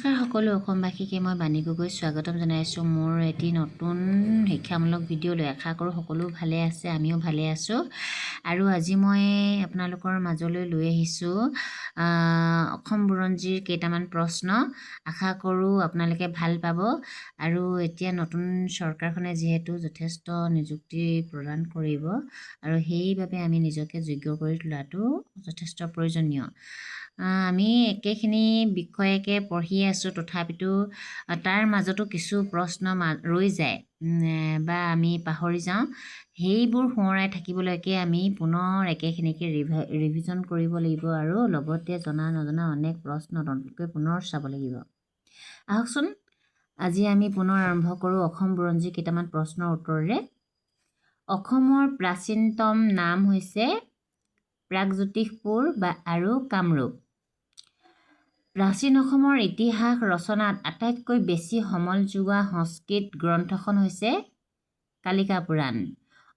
নমস্কাৰ সকলো অসমবাসীকে মই বাণী গগৈ স্বাগতম জনাইছোঁ মোৰ এটি নতুন শিক্ষামূলক ভিডিঅ'লৈ। আশা কৰোঁ সকলো ভালে আছে, আমিও ভালে আছোঁ। আৰু আজি মই আপোনালোকৰ মাজলৈ লৈ আহিছোঁ অসম বুৰঞ্জীৰ কেইটামান প্ৰশ্ন। আশা কৰোঁ আপোনালোকে ভাল পাব। আৰু এতিয়া নতুন চৰকাৰখনে যিহেতু যথেষ্ট নিযুক্তি প্ৰদান কৰিব আৰু সেইবাবে আমি নিজকে যোগ্য কৰি তোলাটো যথেষ্ট প্ৰয়োজনীয়। আমি একেখিনি বিষয়কে পঢ়ি আছোঁ, তথাপিতো তাৰ মাজতো কিছু প্ৰশ্ন ৰৈ যায় বা আমি পাহৰি যাওঁ। সেইবোৰ সোঁৱৰাই থাকিবলৈকে আমি পুনৰ একেখিনিকে ৰিভিজন কৰিব লাগিব আৰু লগতে জনা নজনা অনেক প্ৰশ্ন নতুনকৈ পুনৰ চাব লাগিব। আহকচোন আজি আমি পুনৰ আৰম্ভ কৰোঁ অসম বুৰঞ্জী কেইটামান প্ৰশ্নৰ উত্তৰেৰে। অসমৰ প্ৰাচীনতম নাম হৈছে প্ৰাগজ্যোতিষপুৰ আৰু কামৰূপ। প্ৰাচীন অসমৰ ইতিহাস ৰচনাত আটাইতকৈ বেছি সমল যোগোৱা সংস্কৃত গ্ৰন্থখন হৈছে কালিকা পুৰাণ।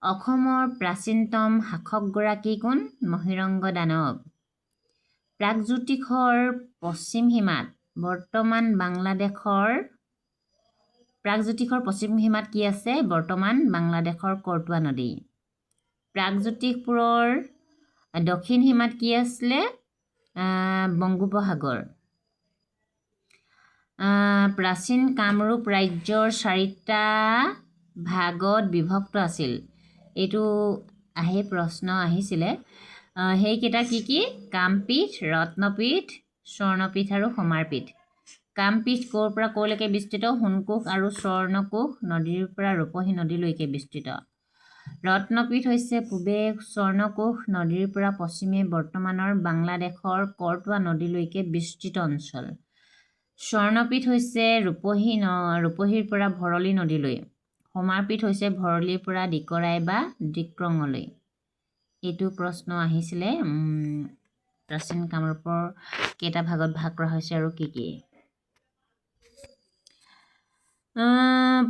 অসমৰ প্ৰাচীনতম শাসকগৰাকী কোন? মহীৰংগ দানৱ। প্ৰাগজ্যোতিষৰ পশ্চিম সীমাত প্ৰাগজ্যোতিষৰ পশ্চিম সীমাত কি আছে? বৰ্তমান বাংলাদেশৰ কৰতোৱা নদী। প্ৰাগজ্যোতিষপুৰৰ দক্ষিণ সীমাত কি আছিলে? বংগোপসাগৰ। প্ৰাচীন কামৰূপ ৰাজ্যৰ 4টা ভাগত বিভক্ত আছিল। এইটো প্ৰশ্ন আহিছিলে। সেইকেইটা কি কি? কামপীঠ, ৰত্নপীঠ, স্বৰ্ণপীঠ আৰু সমাৰপীঠ। কামপীঠ ক'ৰ পৰা ক'লৈকে বিস্তৃত? সোণকোষ আৰু স্বৰ্ণকোষ নদীৰ পৰা ৰূপহী নদীলৈকে বিস্তৃত। ৰত্নপীঠ হৈছে পূবে স্বৰ্ণকোষ নদীৰ পৰা পশ্চিমে বৰ্তমানৰ বাংলাদেশৰ কৰতোৱা নদীলৈকে বিস্তৃত অঞ্চল। স্বৰ্ণপীঠ হৈছে ৰূপহীৰ পৰা ভৰলী নদীলৈ। সমাৰপীঠ হৈছে ভৰলীৰ পৰা দিকৰাই বা ডিক্ৰঙলৈ। এইটো প্ৰশ্ন আহিছিলে। প্ৰাচীন কামৰূপৰ কেইটা ভাগত ভাগ কৰা হৈছে আৰু কি কি?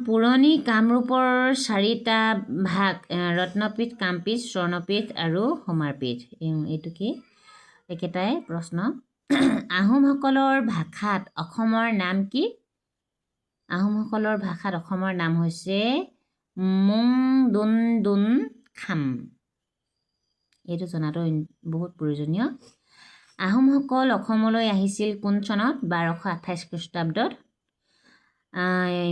পুৰণি কামৰূপৰ 4টা ভাগ ৰত্নপীঠ, কামপীঠ, স্বৰ্ণপীঠ আৰু সমাৰপীঠ। এইটো কি? একেটাই প্ৰশ্ন। আহোমসকলৰ ভাষাত অসমৰ নাম কি? আহোমসকলৰ ভাষাত অসমৰ নাম হৈছে মুংদুনদুনখাম। এইটো জনাটো বহুত প্ৰয়োজনীয়। আহোমসকল অসমলৈ আহিছিল কোন চনত? 1228 খ্ৰীষ্টাব্দত।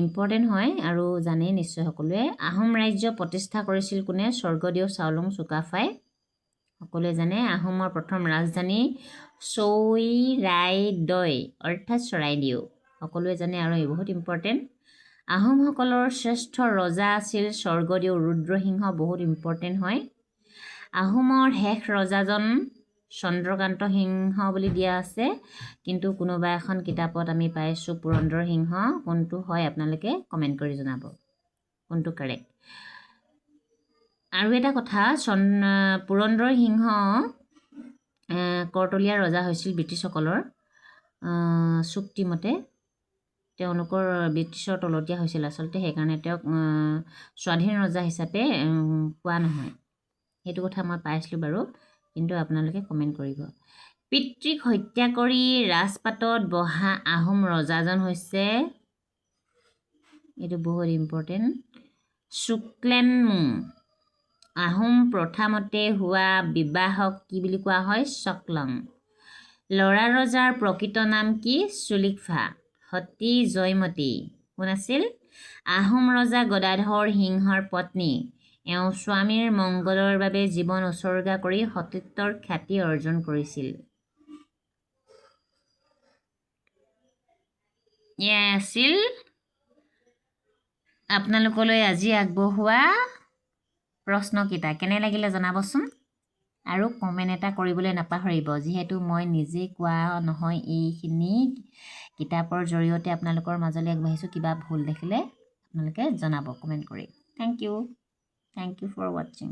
ইম্পৰ্টেণ্ট হয় আৰু জানেই নিশ্চয় সকলোৱে। আহোম ৰাজ্য প্ৰতিষ্ঠা কৰিছিল কোনে? স্বৰ্গদেউ চাওলুং চুকাফাই। সকলোৱে জানে। আহোমৰ প্ৰথম ৰাজধানী চৈৰাইদৈ অৰ্থাৎ চৰাইদেউ। সকলোৱে জানে আৰু বহুত ইম্পৰ্টেণ্ট। আহোমসকলৰ শ্ৰেষ্ঠ ৰজা আছিল স্বৰ্গদেউ ৰুদ্ৰসিংহ। বহুত ইম্পৰ্টেণ্ট হয়। আহোমৰ শেষ ৰজাজন চন্দ্ৰকান্ত সিংহ বুলি দিয়া আছে, কিন্তু কোনোবা এখন কিতাপত আমি পাইছোঁ পুৰন্দৰ সিংহ। কোনটো হয় আপোনালোকে কমেণ্ট কৰি জনাব কোনটো কাৰেক্ট। আৰু এটা কথা, পুৰন্দৰ সিংহ কৰতলীয়া ৰজা হৈছিল ব্ৰিটিছসকলৰ চুক্তিমতে। তেওঁলোকৰ ব্ৰিটিছৰ তলতীয়া হৈছিল আচলতে, সেইকাৰণে তেওঁক স্বাধীন ৰজা হিচাপে কোৱা নহয়। সেইটো কথা মই পাইছিলোঁ বাৰু, কিন্তু আপোনালোকে কমেণ্ট কৰিব। পিতৃক হত্যা কৰি ৰাজপাটত বহা আহোম ৰজাজন হৈছে, এইটো বহুত ইম্পৰ্টেণ্ট, চুক্লেনমুং। আহোম প্ৰথামতে হোৱা বিবাহক কি বুলি কোৱা হয়? চকলং। ল'ৰা ৰজাৰ প্ৰকৃত নাম কি? চুলিকফা। সতী জয়মতী কোন আছিল? আহোম ৰজা গদাধৰ সিংহৰ পত্নী। এওঁ স্বামীৰ মংগলৰ বাবে জীৱন উচৰ্গা কৰি সতীত্বৰ খ্যাতি অৰ্জন কৰিছিল। এয়াই আছিল আপোনালোকলৈ আজি আগবঢ়োৱা প্ৰশ্নকেইটা। কেনে লাগিলে জনাবচোন আৰু কমেণ্ট এটা কৰিবলৈ নাপাহৰিব। যিহেতু মই নিজে কোৱা নহয়, এইখিনি কিতাপৰ জৰিয়তে আপোনালোকৰ মাজলৈ আগবাঢ়িছোঁ। কিবা ভুল দেখিলে আপোনালোকে জনাব কমেণ্ট কৰি। থেংক ইউ ফৰ ৱাচিং।